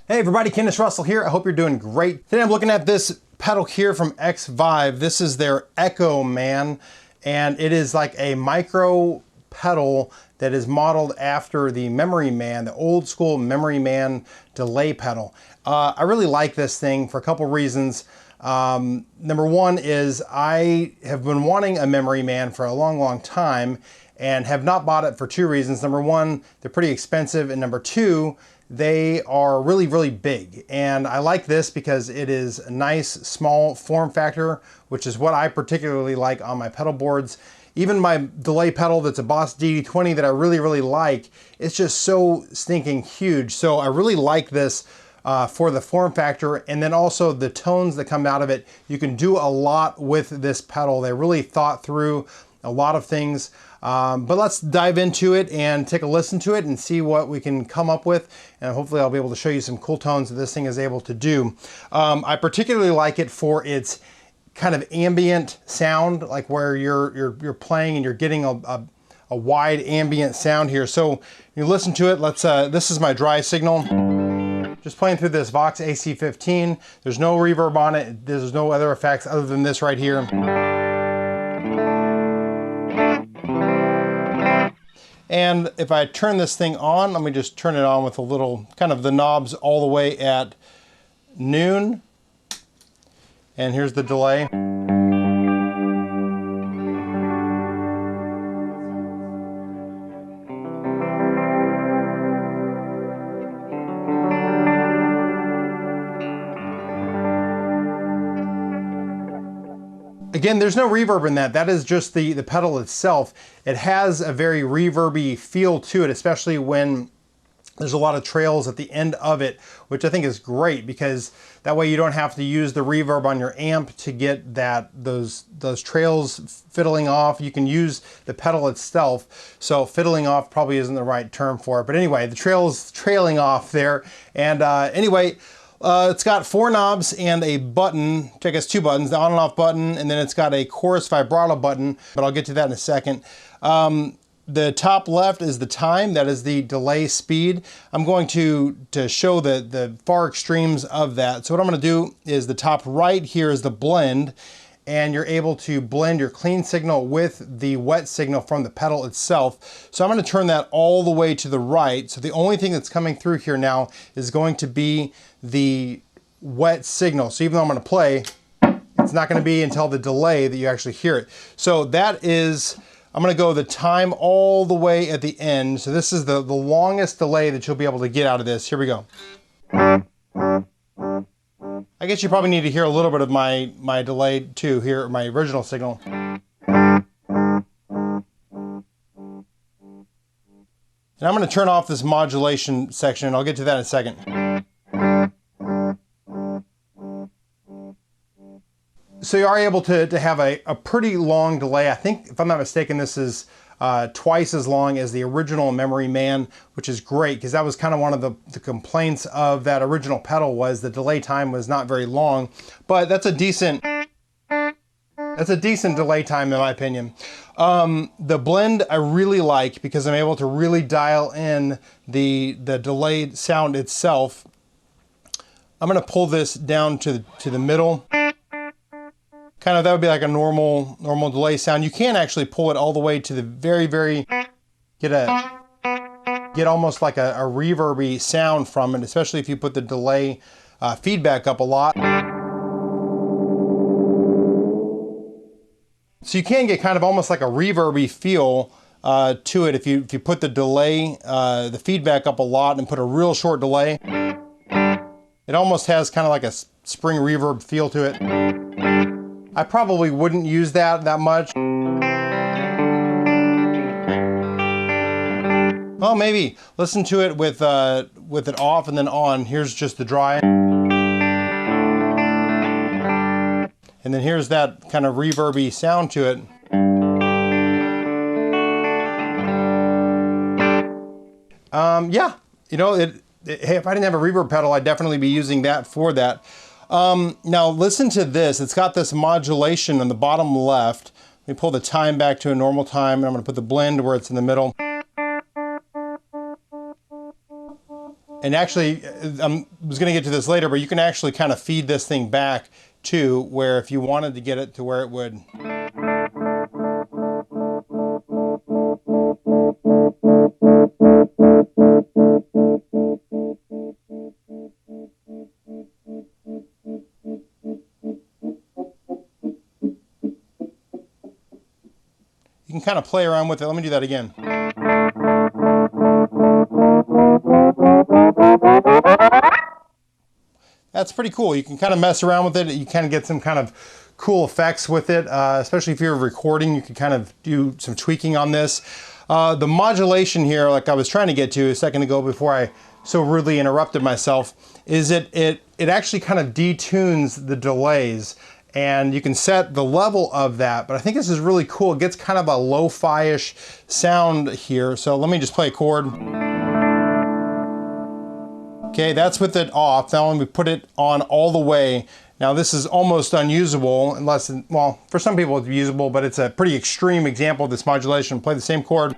Hey everybody, Kennis Russell here. I hope you're doing great. Today I'm looking at this pedal here from Xvive. This is their Echoman, and it is like a micro pedal that is modeled after the Memory Man, the old school Memory Man delay pedal. I really like this thing for a couple reasons. Number one is I have been wanting a Memory Man for a long time and have not bought it for two reasons. Number one, they're pretty expensive, and number two, they are really big. And I like this because it is a nice small form factor, which is what I particularly like on my pedal boards. Even my delay pedal that's a Boss DD20 that I really like, it's just so stinking huge. So I really like this for the form factor, and then also the tones that come out of it. You can do a lot with this pedal. They really thought through a lot of things. But let's dive into it and take a listen to it and see what we can come up with. And hopefully I'll be able to show you some cool tones that this thing is able to do. I particularly like it for its kind of ambient sound, like where you're playing and you're getting a wide ambient sound here. So you listen to it. Let's. This is my dry signal. Just playing through this Vox AC15. There's no reverb on it. There's no other effects other than this right here. And if I turn this thing on, let me just turn it on with a little, kind of the knobs all the way at noon. And here's the delay. Again, there's no reverb in that. That is just the pedal itself. It has a very reverby feel to it, especially when there's a lot of trails at the end of it, which I think is great because that way you don't have to use the reverb on your amp to get those trails fiddling off. You can use the pedal itself. So fiddling off probably isn't the right term for it. But anyway, the trail's trailing off there. And anyway, it's got four knobs and a button, I guess two buttons, the on and off button, and then it's got a chorus vibrato button, but I'll get to that in a second. The top left is the time, that is the delay speed. I'm going to show the far extremes of that. So what I'm gonna do is the top right here is the blend, and you're able to blend your clean signal with the wet signal from the pedal itself. So I'm gonna turn that all the way to the right. So the only thing that's coming through here now is going to be the wet signal. So even though I'm gonna play, it's not gonna be until the delay that you actually hear it. So that is, I'm gonna go the time all the way at the end. So this is the longest delay that you'll be able to get out of this. Here we go. I guess you probably need to hear a little bit of my delay too, here, my original signal. And I'm gonna turn off this modulation section. I'll get to that in a second. So you are able to have a pretty long delay. I think, if I'm not mistaken, this is twice as long as the original Memory Man, which is great because that was kind of one of the complaints of that original pedal, was the delay time was not very long. But that's a decent delay time in my opinion. The blend I really like because I'm able to really dial in the delayed sound itself. I'm gonna pull this down to the middle. Kind of, that would be like a normal delay sound. You can actually pull it all the way to the very, get almost like a reverby sound from it, especially if you put the delay feedback up a lot. So you can get kind of almost like a reverby feel to it if you put the delay, the feedback up a lot and put a real short delay. It almost has kind of like a spring reverb feel to it. I probably wouldn't use that much. Well, maybe. Listen to it with it off and then on. Here's just the dry. And then here's that kind of reverby sound to it. Yeah, you know, hey, if I didn't have a reverb pedal, I'd definitely be using that for that. Now listen to this. It's got this modulation on the bottom left. Let me pull the time back to a normal time, and I'm going to put the blend where it's in the middle. And actually, I was going to get to this later, but you can actually kind of feed this thing back too, where if you wanted to get it to where it would. You can kind of play around with it. Let me do that again. That's pretty cool. You can kind of mess around with it. You kind of get some kind of cool effects with it, especially if you're recording. You can kind of do some tweaking on this. The modulation here, like I was trying to get to a second ago before I so rudely interrupted myself, is it actually kind of detunes the delays. And you can set the level of that, but I think this is really cool. It gets kind of a lo-fi-ish sound here. So let me just play a chord. Okay, that's with it off. Now when we put it on all the way, now this is almost unusable unless, well, for some people it's usable, but it's a pretty extreme example of this modulation. Play the same chord.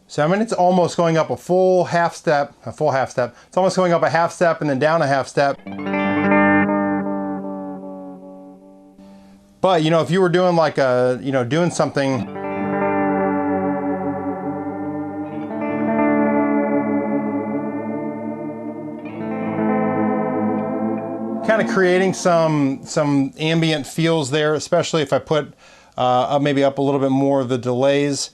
So I mean, it's almost going up a full half step. It's almost going up a half step and then down a half step. But you know, if you were doing like a, you know, doing something, kind of creating some ambient feels there, especially if I put maybe up a little bit more of the delays.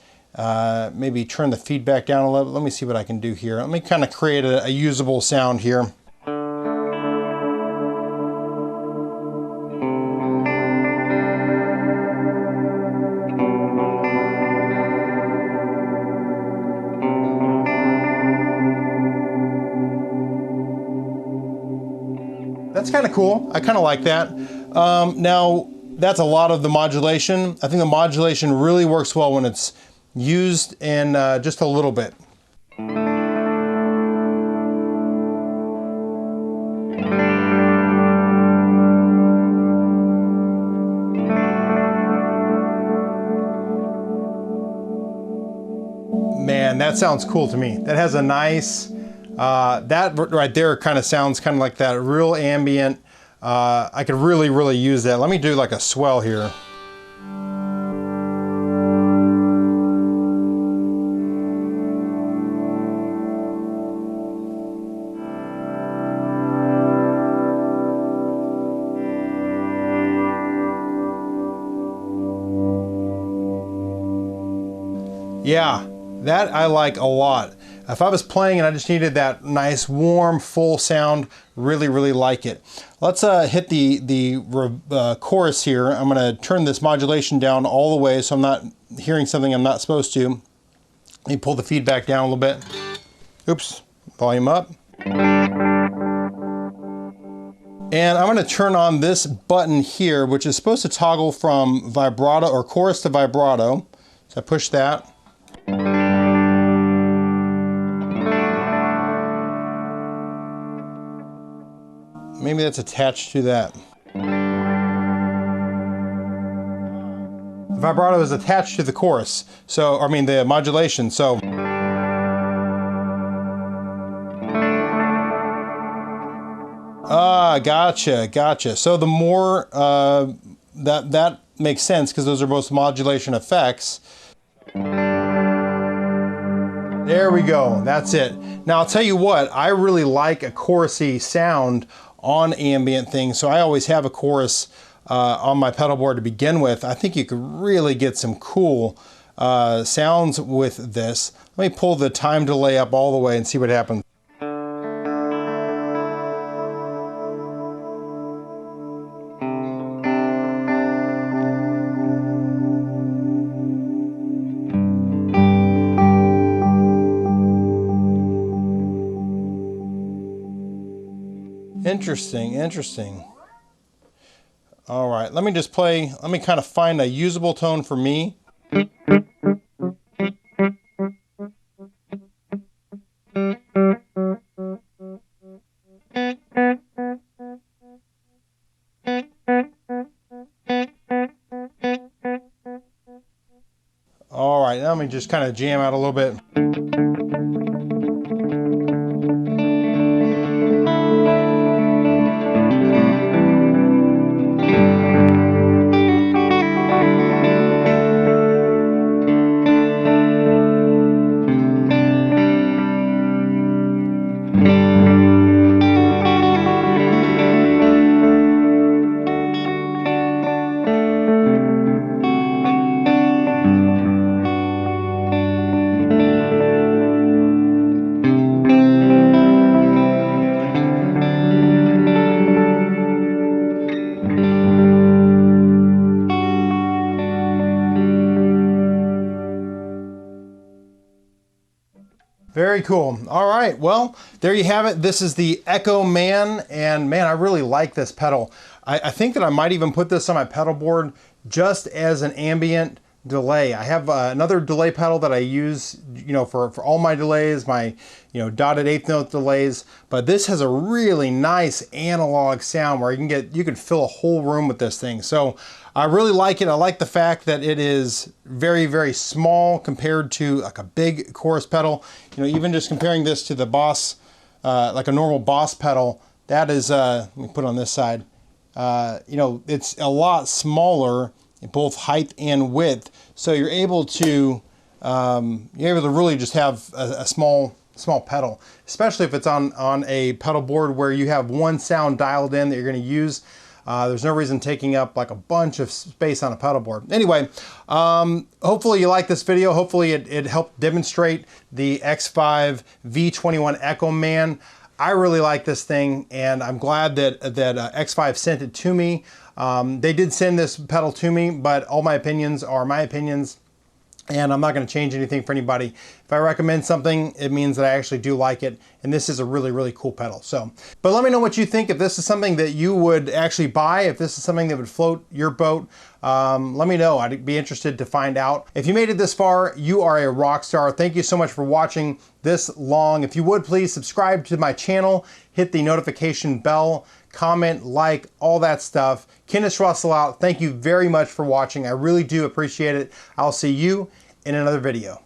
Maybe turn the feedback down a little. Let me see what I can do here. Let me kind of create a usable sound here. That's kind of cool. I kind of like that. Now, that's a lot of the modulation. I think the modulation really works well when it's used in just a little bit. Man, that sounds cool to me. That has a nice, that right there kind of sounds kind of like that real ambient. I could really use that. Let me do like a swell here. Yeah, that I like a lot. If I was playing and I just needed that nice, warm, full sound, really like it. Let's hit the chorus here. I'm going to turn this modulation down all the way so I'm not hearing something I'm not supposed to. Let me pull the feedback down a little bit. Oops, volume up. And I'm going to turn on this button here, which is supposed to toggle from vibrato or chorus to vibrato. So I push that. Maybe that's attached to that. The vibrato is attached to the chorus, so, I mean the modulation, so. Ah, gotcha. So the more, that makes sense because those are both modulation effects. There we go, that's it. Now I'll tell you what, I really like a chorusy sound on ambient things, so I always have a chorus on my pedal board to begin with. I think you could really get some cool sounds with this. Let me pull the time delay up all the way and see what happens. Interesting. All right, let me just play, let me kind of find a usable tone for me. All right, now let me just kind of jam out a little bit. Very cool. All right, well, there you have it. This is the Echoman, and man, I really like this pedal. I think that I might even put this on my pedal board just as an ambient delay. I have another delay pedal that I use, you know, for all my delays, my, you know, dotted eighth note delays, but this has a really nice analog sound where you can fill a whole room with this thing. So I really like it. I like the fact that it is very, very small compared to like a big chorus pedal. You know, even just comparing this to the Boss, like a normal Boss pedal, that is, let me put it on this side. You know, it's a lot smaller in both height and width, so you're able to really just have a small pedal, especially if it's on a pedal board where you have one sound dialed in that you're going to use. There's no reason taking up like a bunch of space on a pedal board. Anyway, hopefully you like this video. Hopefully it helped demonstrate the Xvive V21 Echoman. I really like this thing, and I'm glad that Xvive sent it to me. They did send this pedal to me, but all my opinions are my opinions, and I'm not going to change anything for anybody. If I recommend something, it means that I actually do like it, and this is a really, really cool pedal. So, but let me know what you think. If this is something that you would actually buy, if this is something that would float your boat, let me know. I'd be interested to find out. If you made it this far, you are a rock star. Thank you so much for watching this long. If you would, please subscribe to my channel, hit the notification bell, comment, like, all that stuff. Kennis Russell out. Thank you very much for watching. I really do appreciate it. I'll see you in another video.